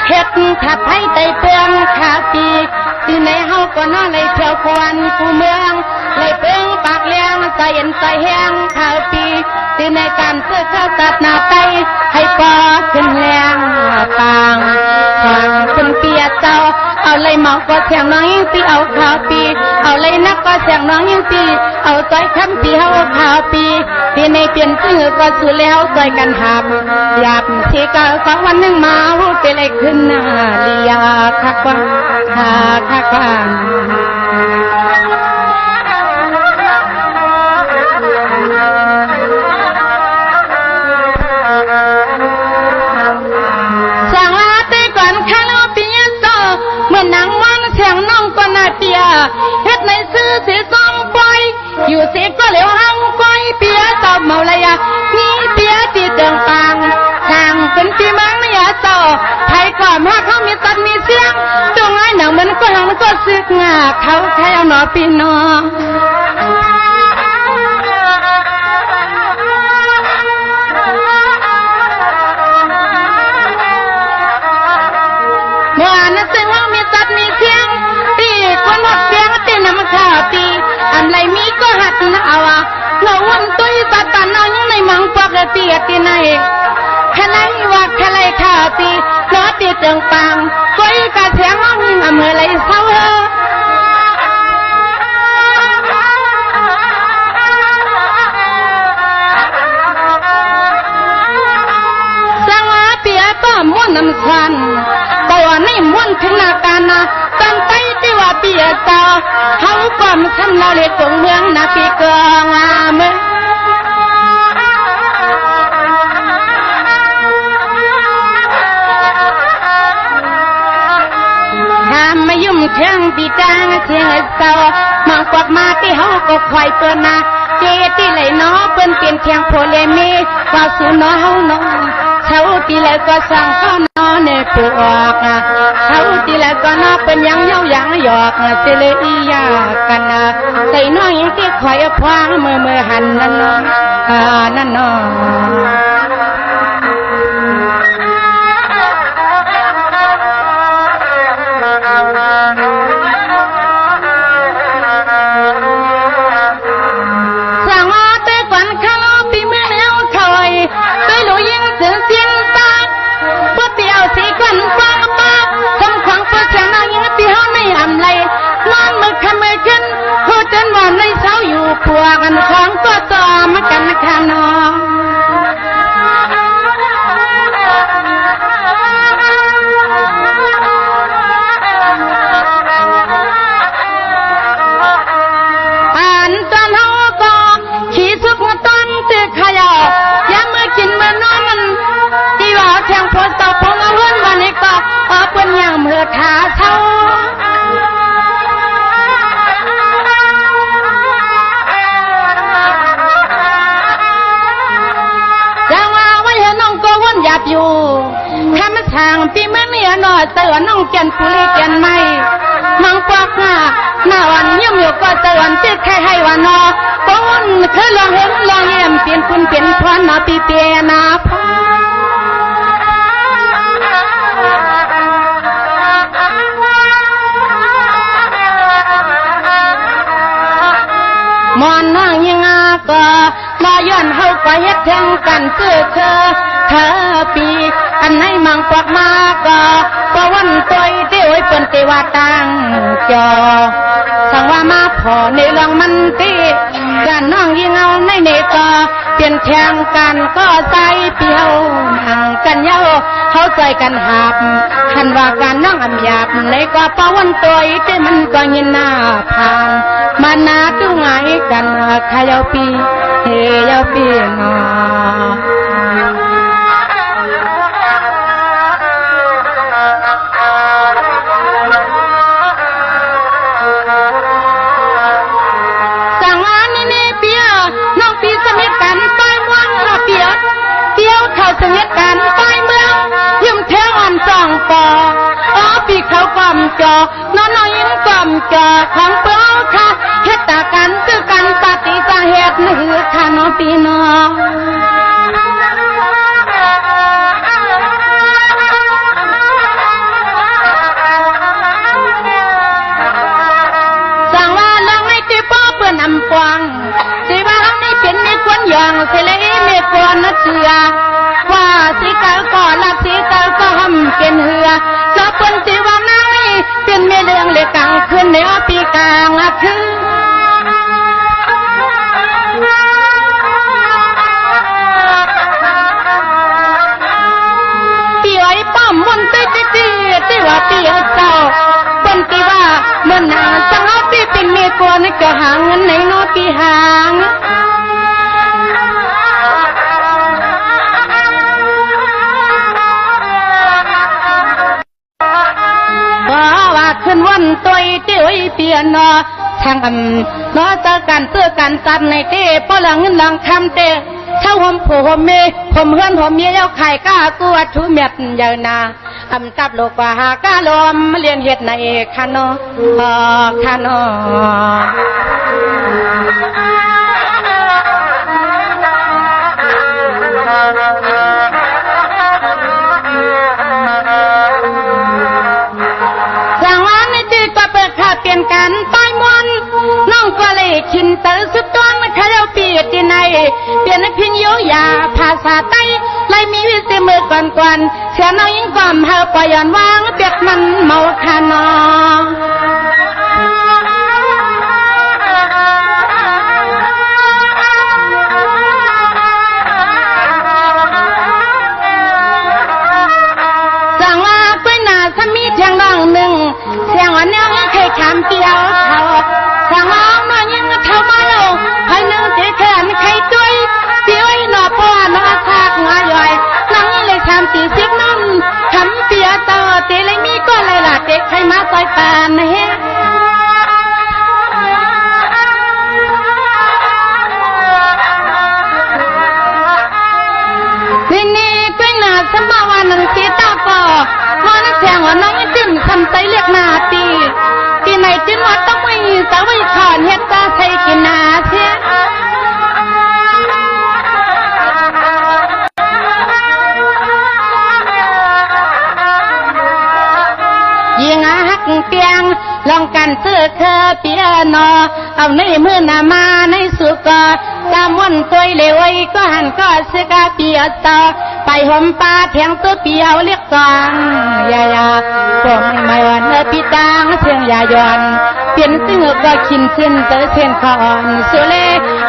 เฮ็ดขับให้ใจเปลืองขาปีที่ในเฮาก็นอเลยเที่ยวควันกูเมืองเลยเปลืองปากเลี้ยงใส่เย็นใส่แห้งขาปีที่ในการซื้อข้าวตัดหน้าไตให้ปอขึ้นแรงต่างทางขึ้นเปียเจ้าเอาเลยเมาก็เสียงน้องยิ่งปีเอาขาปีเอาเลยนักก็เสียงน้องยิ่งปีเอาใจคำปีเฮาขาปีที่ในเปลี่ยนชื่อก็สู่แล้วใจกันหับหยาบที่เก่าสักวันหนึ่งมาหูไปเลยขึ้นหน้าเลียคักว่าคักว่าสั่งลาเตก่อนข้าเราเปียโตเมื่อนางมันเสียงน้องก็น่าเปียเฮ็ดในซื้อสีส้มปอยอยู่สีก็เหลวหังก้อยเปียตอบเมาเลยนี่เปียที่เดิงปังทางเป็นปีมังเนี่ยโตไทยก่อนมาเขามีตัดมีเสียงตรงไอ้หนังมันก็หังก็ซึกงาเขาแค่เอาหนอปีนอเมื่อนั้นซึ่งเขามีตัดมีเสียงตีคนหมดเสียงตีน้ำข้าวตีอันไรมีก็หัดนะเอาเงาวันตุยตัดตันเอาอยู่ในมังปอกตีตีไหนขณะว่าขณะข้าวตีน้อตีเติงปังก้อยกระเสียงเอาหิ้งเมื่อไรเศร้าสังอาเปียป้อม้วนน้ำชันตัวนี่ม้วนถึงนาการนะตั้งใจที่ว่าเปียเจ้าเขาก็มทำเราเลยตรงเมืองนาปีเกงามมายุ่มเชิงปีจางเชียงเศร้ามองกวักมาที่เขาก็คอยตัวนาเจที่ไหลน้อเปิ้นเปลี่ยนเชียงโพเลมีว่าสูน้อเฮาน้อเขาที่ไหลก็สั่งเข้าน้อในปวกเขาที่ไหลก็น้อเป็นยังเย้ายังหยอกเจเลยอียากันใส่น้อยที่คอยพวางเมื่อหันนั่นน้อนั่นน้อพวกกันของตัวต่อมากันนะคะน้องอ่านตอนเขาก็ขี่สุกมาต้นเตือขยะย้ำเมื่อกินเมื่อนอนมันที่ว่าแทงโพสต์ต่อพงเอาเงินวันนี้ก็เปิ้นอย่างเมื่อขาเท่าหยาบอยู่ข้ามาทางปีเมื่อเนี่ยนอเตือนน้องเจนปุริเจนไม่น้องปอกหน้าวันยิ่งอยู่ก็เตือนเจ็ดใครให้วันนอก้นเคยลองเห็นลองเยี่ยมเปลี่ยนคุณเปลี่ยนพรนาปีเปียนาพมอนนั่งยังก็มาย้อนเฮาก็เฮ็ดแทงกันเกื้อเธอปีอันให้มังกวักมาก็วันตัวเดี๋ยวเปิ้นเตว่าตังจอสังว่ามาพอในเรื่องมันตีกันน้องยิงเอาในเนก็เปลี่ยนแทงกันก็ใจเปียวห่างกันเย้าเข้าใจกันหับคันว่าการน้องอำหยาบในก็ปวันตัวที่มันก็ยินหน้าพังมานาดูไงกันขยาวปีเฮยาวปีนอสนิทกันใต้เมืองยิ้มเท่งอ่อนส่องปอปีเขากล่อมจอน้อยยิ้มกล่อมจอของเปล่าค่ะเฮ็ดตากันคือกันปฏิสาเหตุหรือค่ะน้องปีน้อง อว่าสิเกาก็ลับสิเกาก็ห่มเป็นเหือแล้วเปิ้นสิว่านั่งเป็นเมเรื่องเล็กกลางคืนในปีกลางคืนปีไอ้ป้อมมันตื้อที่ว่าปีเจ้าเปิ้นที่ว่าเมื่อนานสังเอาปีเป็นเมียกวนก็หาเงินในนอปีหางขึ้นวันตัวเตี้ยเปียนอทางนอเจอกันตัดในเต้พอหลังเงินหลังคำเต้เช่าห่มผัวห่มเมผมเฮือนผมเมียเย้าไข่ก้าตัวทุเม็ดยาวนาจับโลกว่าหากาลมเลียนเห็ดในคานอคานอเปลี่ยนกันป้ายมวนน้องก็เลยขินเตอสุดต้นขยาเปียที่ไหนเปลี่ยนพิญโยยาภาษาไต้เลยมีวิสิมือก่อนเสียน้องยิ่งความเฮาปล่อยอนวางเปียกมันเมาคานอสั่งว่าไปหน้าสมีเทียงน้องหนึ่งเสียงอันนี้เคยทำเปียวเขาสั่งว่าน้องยังเท่ามาโลให้นึงเสียแขนใครด้วยเสียไว้หนอป้อนหนอซากงาย่อยน้องเลยทำตีเสียงนั่นทำเปียต่อเตเลยมีก็เลยล่ะเด็กใครมาซอยปานนะเฮ้ที่นี่ก็น่าสบายวันนึงสีตาปอมันเสียงว่าน้องจิ้มทำใจเรียกนาตีที่ไหนจิ้มว่าต้องไม่สาวไว้ขอนเฮ็ดตาใส่กินนาเสียยิงหักเปียงลองกันเสื้อเคอเปียนอเอาในมือนามาในสุกอตามวันตัวเลวก็หันก็เสกาเปียต่อไปห่มปลาเทียงตัวเปียวเรียกกองยายาพวกไม่วันปีตังเสียงยายอนเปลี่ยนซึ่งก็ขินสิ้นเตอเส้นขอนสุเล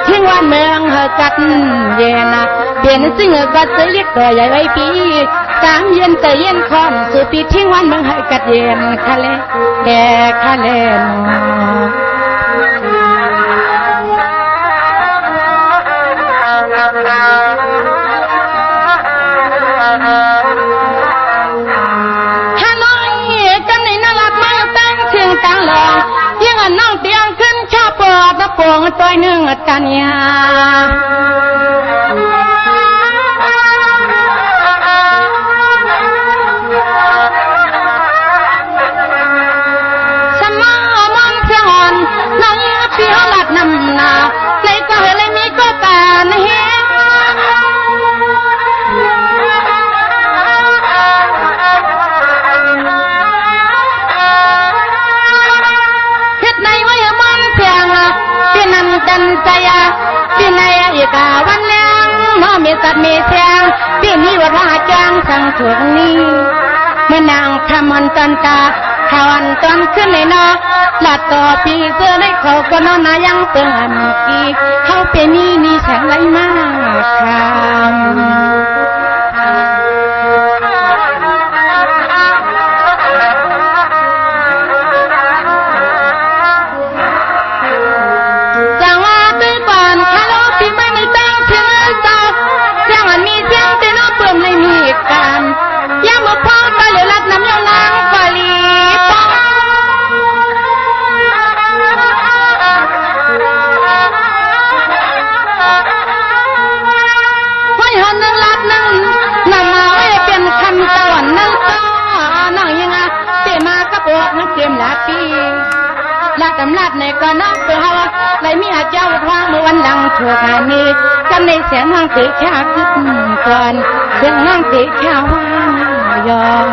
ทิ้งวันเมืองเฮกัดเย็นเปลี่ยนซึ่งก็เสือเรียกตัวใหญ่ไว้ปีตามเย็นแต่เย็นคอนสุปีทิ้งวันเมืองเฮกัดเย็นคาเลแก่คาเลนฮานอยกันในน่ารักมากตั้งเชียงตั้งหลองยังน้องเตียงขึ้นชาปอดตะโปงตัวหนึ่งกันยาสมองมองเสียงอ่อนน้องยังเปียวหลัดนำนาเลยก็เฮเลยมีก็ปานเฮใจปีในอีกาวันแรงน้อมีสัตว์มีเสียงปีนี้ว่าราจังสังถ่วงนี้เมื่อนางคำมันตอนตาข่าวอันตอนขึ้นเลยเนาะหลัดต่อปีเสื้อได้เขาก็นอนนายังเตือนอีเขาเป็นนี่แสงไรมากคลาดำลาดในก็น้องเสือเลยมีอาเจ้าทางเมื่อวันหลังถูกอันนี้จำในเสียงห้องตีแค่ขึ้นก่อนเสียงห้องตีแค่ว่ายอม